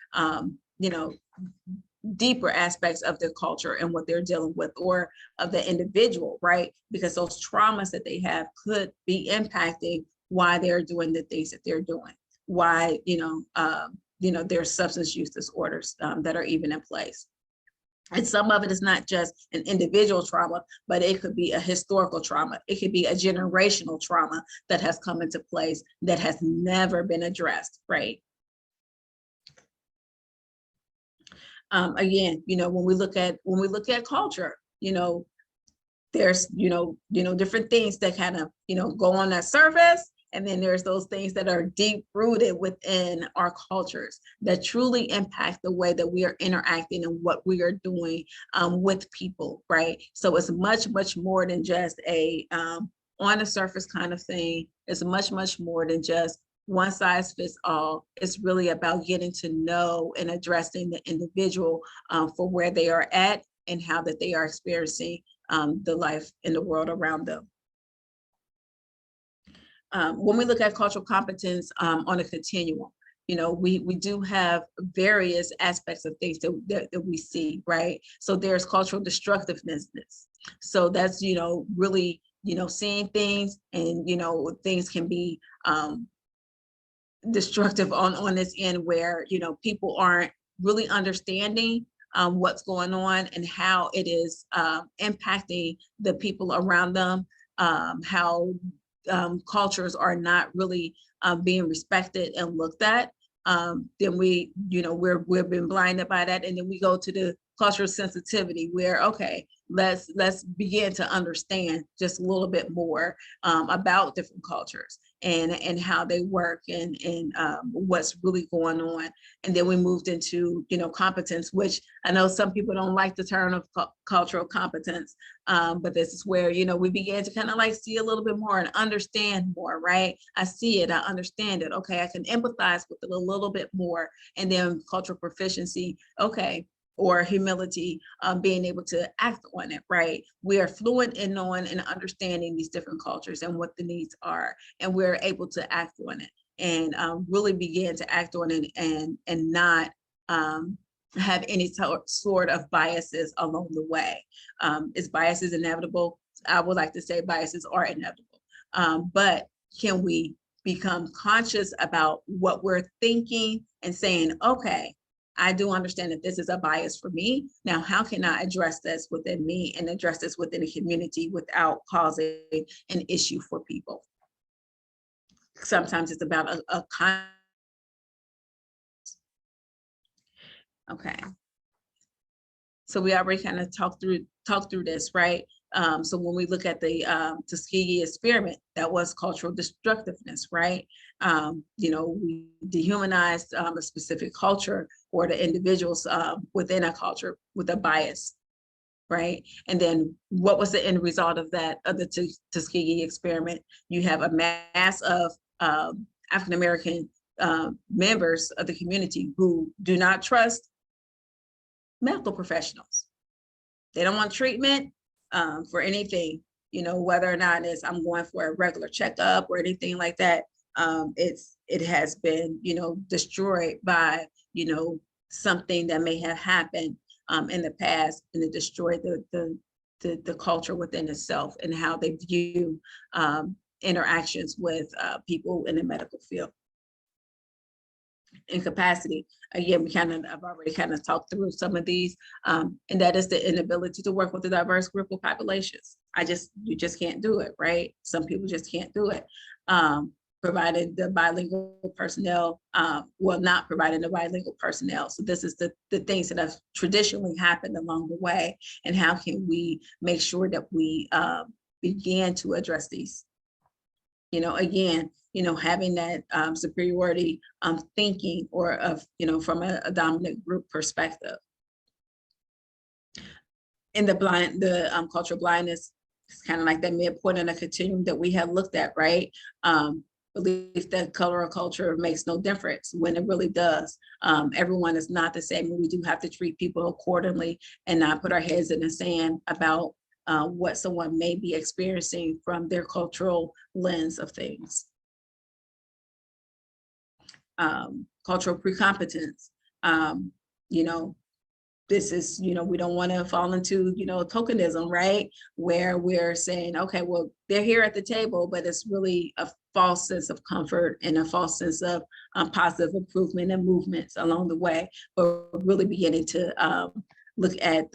deeper aspects of their culture and what they're dealing with, or of the individual, right? Because those traumas that they have could be impacting why they're doing the things that they're doing, why, there's substance use disorders that are even in place. And some of it is not just an individual trauma, but it could be a historical trauma. It could be a generational trauma that has come into place that has never been addressed, right? Again, when we look at culture, there's different things that kind of go on that surface. And then there's those things that are deep rooted within our cultures that truly impact the way that we are interacting and what we are doing with people, right? So it's much, much more than just a on the surface kind of thing. It's much, much more than just one size fits all. It's really about getting to know and addressing the individual for where they are at and how that they are experiencing the life in the world around them. When we look at cultural competence on a continuum, we do have various aspects of things that we see, right? So there's cultural destructiveness. So that's, really, seeing things, and, things can be destructive on this end, where, people aren't really understanding what's going on and how it is impacting the people around them, how cultures are not really being respected and looked at, then we, we've been blinded by that. And then we go to the cultural sensitivity where, okay, let's begin to understand just a little bit more about different cultures and how they work and what's really going on. And then we moved into, competence, which I know some people don't like the term of cultural competence, but this is where, we began to kind of like see a little bit more and understand more, right? I see it, I understand it. Okay, I can empathize with it a little bit more. And then cultural proficiency, okay, or humility, being able to act on it, right? We are fluent in knowing and understanding these different cultures and what the needs are, and we're able to act on it and really begin to act on it and not have any sort of biases along the way. Is biases inevitable? I would like to say biases are inevitable, but can we become conscious about what we're thinking and saying, okay, I do understand that this is a bias for me. Now, how can I address this within me and address this within the community without causing an issue for people? Sometimes it's about okay. So we already kind of talked through this, right? So when we look at the Tuskegee experiment, that was cultural destructiveness, right? We dehumanized a specific culture or the individuals within a culture with a bias, right? And then what was the end result of that, of the Tuskegee experiment? You have a mass of African-American members of the community who do not trust medical professionals. They don't want treatment for anything, whether or not it's I'm going for a regular checkup or anything like that. It has been, destroyed by, something that may have happened in the past, and it destroyed the culture within itself and how they view interactions with people in the medical field. Incapacity, again, I've already kind of talked through some of these, and that is the inability to work with a diverse group of populations. You just can't do it, right? Some people just can't do it. Provided the bilingual personnel, not providing the bilingual personnel. So this is the things that have traditionally happened along the way, and how can we make sure that we begin to address these? Again, having that superiority thinking or of, from a dominant group perspective. In the cultural blindness, it's kind of like that midpoint in a continuum that we have looked at, right? Belief that color or culture makes no difference when it really does. Everyone is not the same, and we do have to treat people accordingly and not put our heads in the sand about what someone may be experiencing from their cultural lens of things. Cultural precompetence. This is, we don't want to fall into, tokenism, right? Where we're saying, okay, well, they're here at the table, but it's really a false sense of comfort and a false sense of positive improvement and movements along the way. But really beginning to look at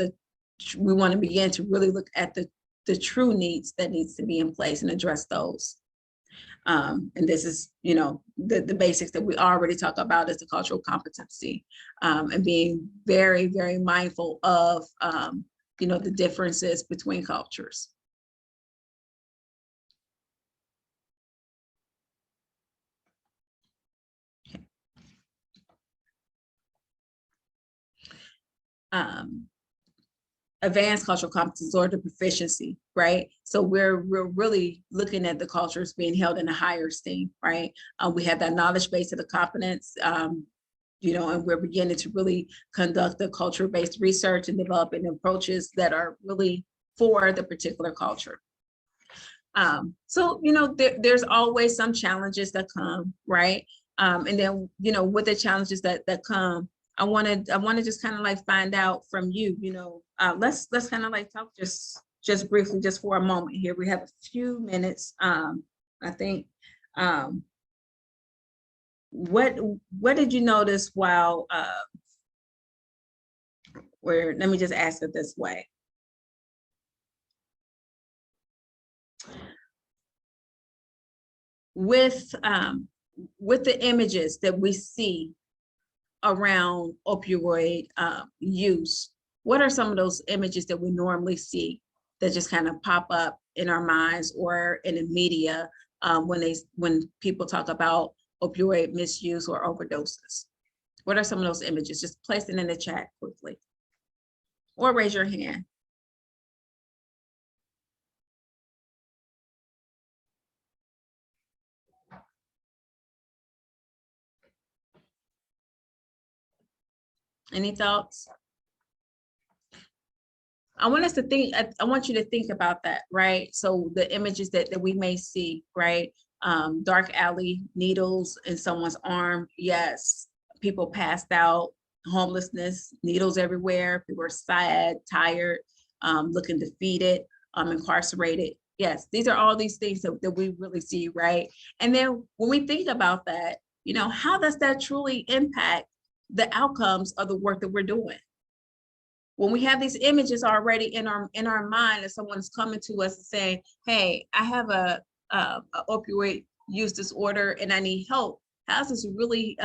we want to begin to really look at the true needs that needs to be in place and address those. And this is, the basics that we already talk about is the cultural competency, and being very, very mindful of, the differences between cultures. Okay. Advanced cultural competence or the proficiency, right? So we're really looking at the cultures being held in a higher esteem, right? We have that knowledge base of the competence, and we're beginning to really conduct the culture-based research and developing approaches that are really for the particular culture. So, there's always some challenges that come, right? And then, with the challenges that come, I want to just kind of like find out from you, let's kind of like talk just briefly, just for a moment here. We have a few minutes. I think, what did you notice while, let me just ask it this way. with the images that we see around opioid use, what are some of those images that we normally see that just kind of pop up in our minds or in the media when people talk about opioid misuse or overdoses? What are some of those images? Just place it in the chat quickly, or raise your hand. Any thoughts? I want us to think, I want you to think about that, right? So the images that we may see, right? Dark alley, needles in someone's arm, yes. People passed out, homelessness, needles everywhere. People are sad, tired, looking defeated, incarcerated. Yes, these are all these things that we really see, right? And then when we think about that, you know, how does that truly impact the outcomes of the work that we're doing? When we have these images already in our mind, and someone's coming to us and saying, hey, I have a opioid use disorder and I need help, how's this really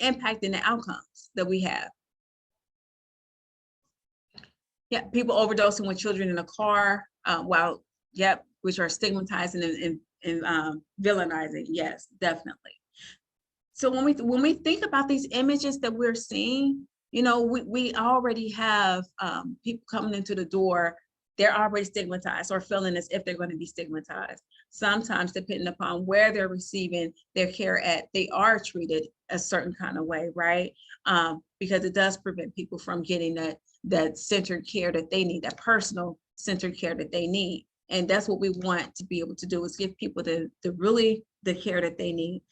impacting the outcomes that we have? Yeah, people overdosing with children in a car, which are stigmatizing and villainizing. Yes, definitely. So when we think about these images that we're seeing, you know, we already have people coming into the door. They're already stigmatized or feeling as if they're going to be stigmatized. Sometimes, depending upon where they're receiving their care at, they are treated a certain kind of way, right? Because it does prevent people from getting that centered care that they need, that personal centered care that they need. And that's what we want to be able to do, is give people the care that they need.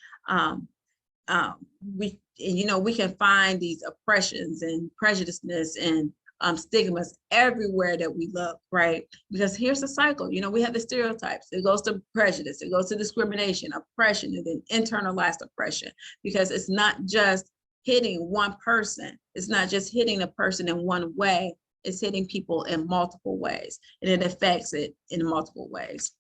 We can find these oppressions and prejudiceness and stigmas everywhere that we look, right? Because here's the cycle. You know, we have the stereotypes. It goes to prejudice, it goes to discrimination, oppression, and then internalized oppression. Because it's not just hitting one person. It's not just hitting a person in one way. It's hitting people in multiple ways, and it affects it in multiple ways.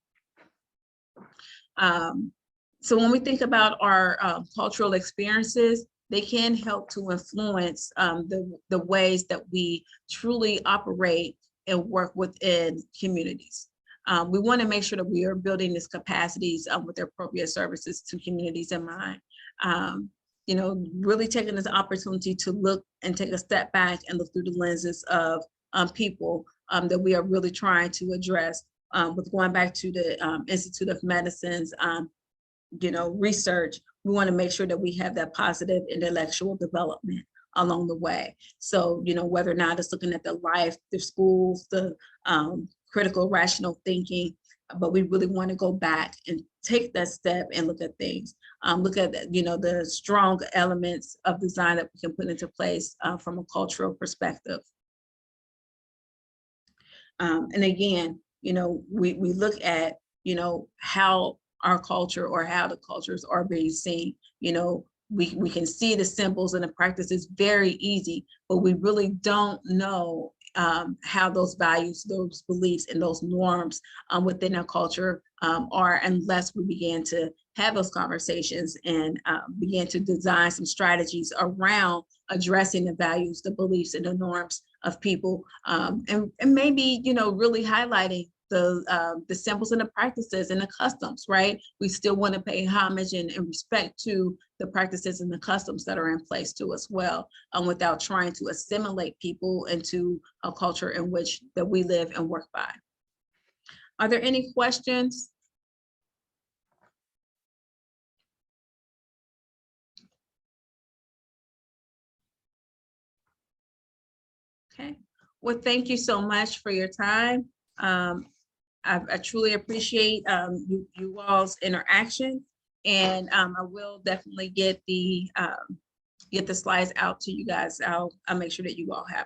So when we think about our cultural experiences, they can help to influence the ways that we truly operate and work within communities. We want to make sure that we are building these capacities with the appropriate services to communities in mind. You know, really taking this opportunity to look and take a step back and look through the lenses of people that we are really trying to address. With going back to the Institute of Medicine's research, we want to make sure that we have that positive intellectual development along the way. So, you know, whether or not it's looking at the life, the schools, the critical rational thinking, but we really want to go back and take that step and look at things. Look at, the strong elements of design that we can put into place from a cultural perspective. And again, we look at, how our culture or how the cultures are being seen. We can see the symbols and the practices very easy, but we really don't know how those values, those beliefs, and those norms within our culture are, unless we begin to have those conversations and begin to design some strategies around addressing the values, the beliefs, and the norms of people, and maybe, really highlighting the symbols and the practices and the customs, right? We still want to pay homage and respect to the practices and the customs that are in place too as well, without trying to assimilate people into a culture in which that we live and work by. Are there any questions? Okay, well, thank you so much for your time. I truly appreciate you all's interaction, and I will definitely get the slides out to you guys. I'll make sure that you all have